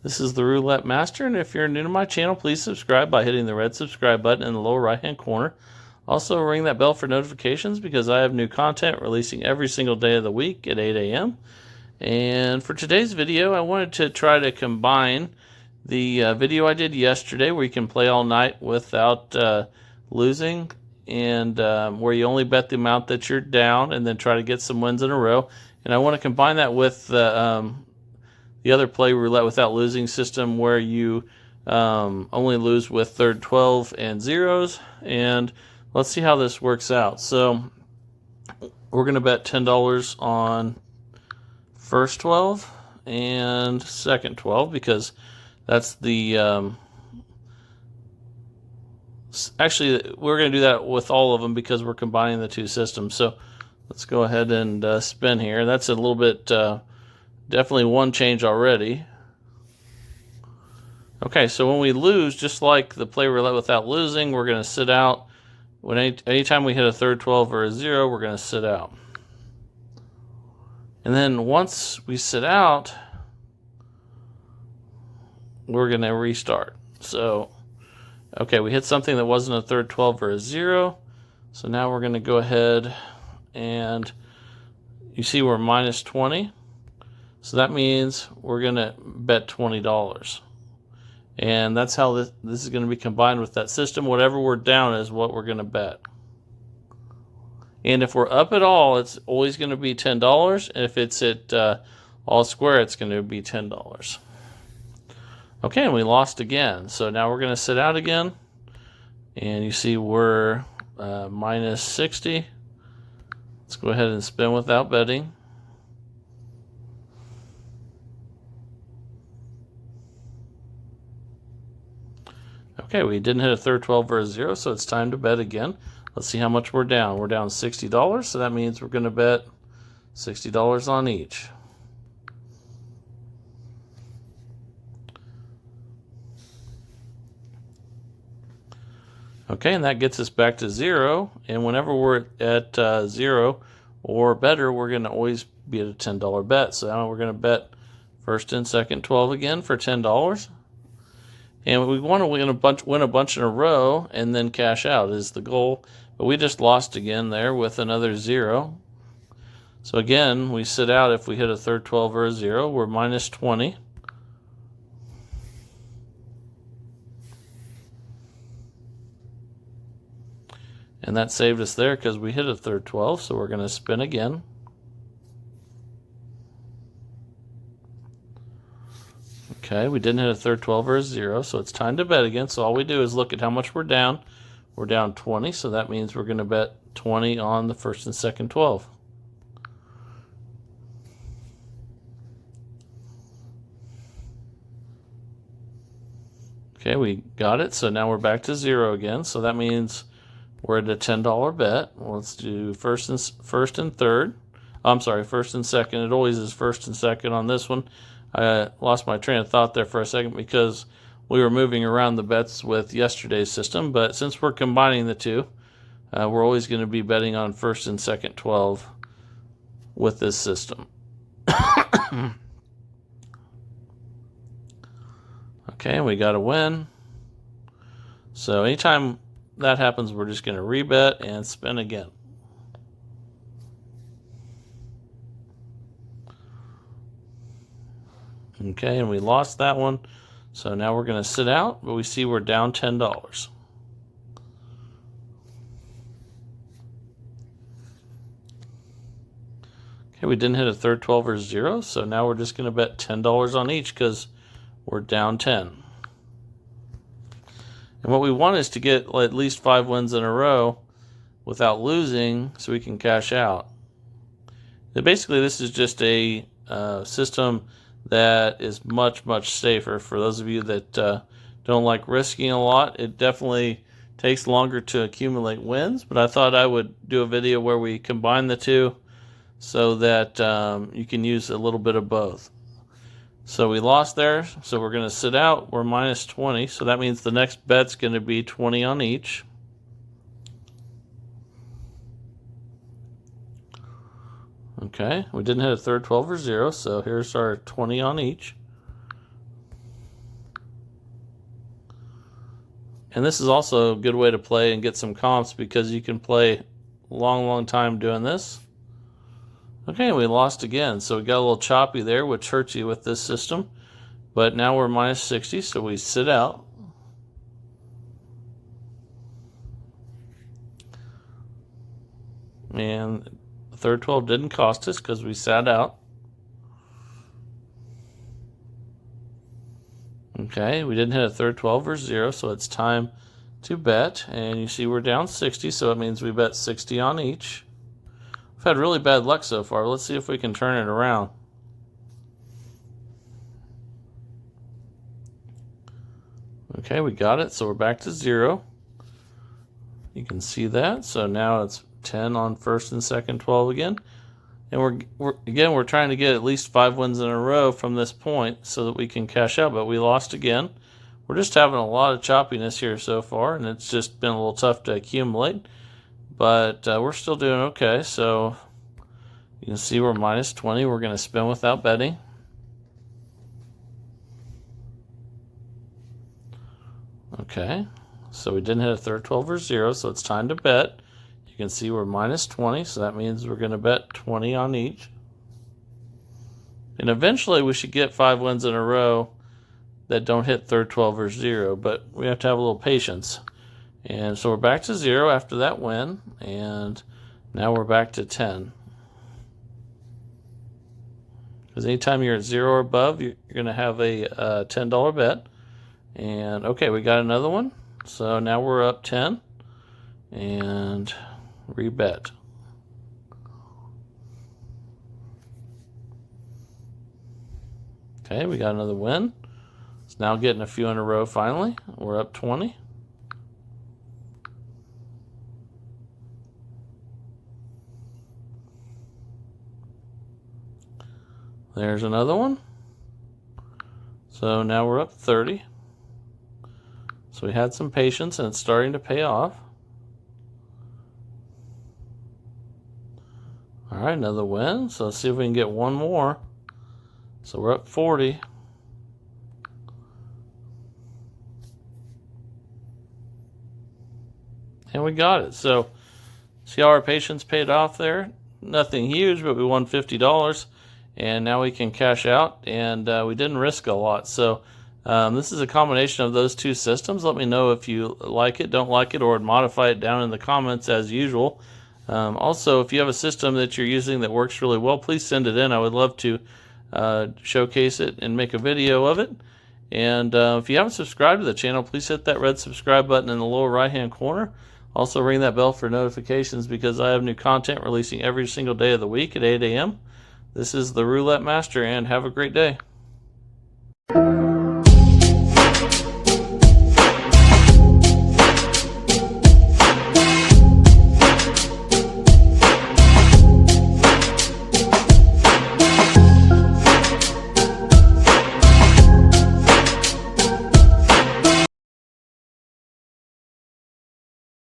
This is the Roulette Master, and if you're new to my channel, please subscribe by hitting the red subscribe button in the lower right hand corner. Also ring that bell for notifications because I have new content releasing every single day of the week at 8 a.m. And for today's video, I wanted to try to combine the video I did yesterday where you can play all night without losing, and where you only bet the amount that you're down and then try to get some wins in a row. And I want to combine that with the other play roulette without losing system where you only lose with third 12 and zeros. And let's see how this works out. So we're going to bet $10 on first 12 and second 12 because that's the actually we're going to do that with all of them because we're combining the two systems. So let's go ahead and spin here. That's a little bit definitely one change already. Okay, so when we lose, just like the play roulette without losing, we're going to sit out. When anytime we hit a third 12 or a 0, we're going to sit out. And then once we sit out, we're going to restart. So, okay, we hit something that wasn't a third 12 or a 0. So now we're going to go ahead and you see we're minus 20. So that means we're going to bet $20. And that's how this is going to be combined with that system. Whatever we're down is what we're going to bet. And if we're up at all, it's always going to be $10. If it's at all square, it's going to be $10. Okay, and we lost again. So now we're going to sit out again. And you see we're minus 60. Let's go ahead and spin without betting. Okay, we didn't hit a third 12 or a 0, so it's time to bet again. Let's see how much we're down. We're down $60, so that means we're going to bet $60 on each. Okay, and that gets us back to 0. And whenever we're at 0 or better, we're going to always be at a $10 bet. So now we're going to bet first and second 12 again for $10. And we want to win a bunch in a row and then cash out is the goal. But we just lost again there with another 0. So again, we sit out if we hit a third 12 or a 0. We're minus 20. And that saved us there because we hit a third 12. So we're going to spin again. Okay, we didn't hit a third 12 or a 0, so it's time to bet again. So all we do is look at how much we're down. We're down 20, so that means we're going to bet 20 on the first and second 12. Okay, we got it, so now we're back to 0 again. So that means we're at a $10 bet. Let's do first and third. I'm sorry, first and second. It always is first and second on this one. I lost my train of thought there for a second because we were moving around the bets with yesterday's system. But since we're combining the two, we're always going to be betting on first and second 12 with this system. Okay, we got a win. So anytime that happens, we're just going to rebet and spin again. Okay, and we lost that one. So now we're going to sit out, but we see we're down $10. Okay, we didn't hit a third 12 or 0, so now we're just going to bet $10 on each because we're down 10. And what we want is to get at least 5 wins in a row without losing so we can cash out. And basically, this is just a system that is much, much safer for those of you that don't like risking a lot. It definitely takes longer to accumulate wins, but I thought I would do a video where we combine the two so that you can use a little bit of both. So we lost there, so we're going to sit out. We're minus 20, so that means the next bet's going to be 20 on each. Okay, we didn't hit a third 12 or 0, so here's our 20 on each. And this is also a good way to play and get some comps because you can play long time doing this. Okay, we lost again, so we got a little choppy there, which hurts you with this system. But now we're minus 60, so we sit out. And the third 12 didn't cost us because we sat out. Okay, we didn't hit a third 12 or 0, so it's time to bet. And you see we're down 60, so it means we bet 60 on each. We've had really bad luck so far. Let's see if we can turn it around. Okay, we got it, so we're back to 0. You can see that. So now it's 10 on first and second 12 again. And we're trying to get at least 5 wins in a row from this point so that we can cash out, but we lost again. We're just having a lot of choppiness here so far, and it's just been a little tough to accumulate. But we're still doing okay, so you can see we're minus 20. We're going to spin without betting. Okay, so we didn't hit a third 12 or 0, so it's time to bet. You can see we're minus 20, so that means we're going to bet 20 on each. And eventually we should get 5 wins in a row that don't hit third 12 or 0, but we have to have a little patience. And so we're back to 0 after that win, and now we're back to 10. Because anytime you're at 0 or above, you're going to have a $10 bet. And okay, we got another one. So now we're up 10 and rebet. Okay, we got another win. It's now getting a few in a row finally. We're up 20. There's another one. So now we're up 30. So we had some patience and it's starting to pay off. All right, another win. So let's see if we can get one more. So we're up 40. And we got it. So see how our patience paid off there? Nothing huge, but we won $50. And now we can cash out, and we didn't risk a lot. So this is a combination of those two systems. Let me know if you like it, don't like it, or modify it down in the comments as usual. Also, if you have a system that you're using that works really well, please send it in. I would love to showcase it and make a video of it. And if you haven't subscribed to the channel, please hit that red subscribe button in the lower right hand corner. Also ring that bell for notifications because I have new content releasing every single day of the week at 8 a.m. This is the Roulette Master, and have a great day.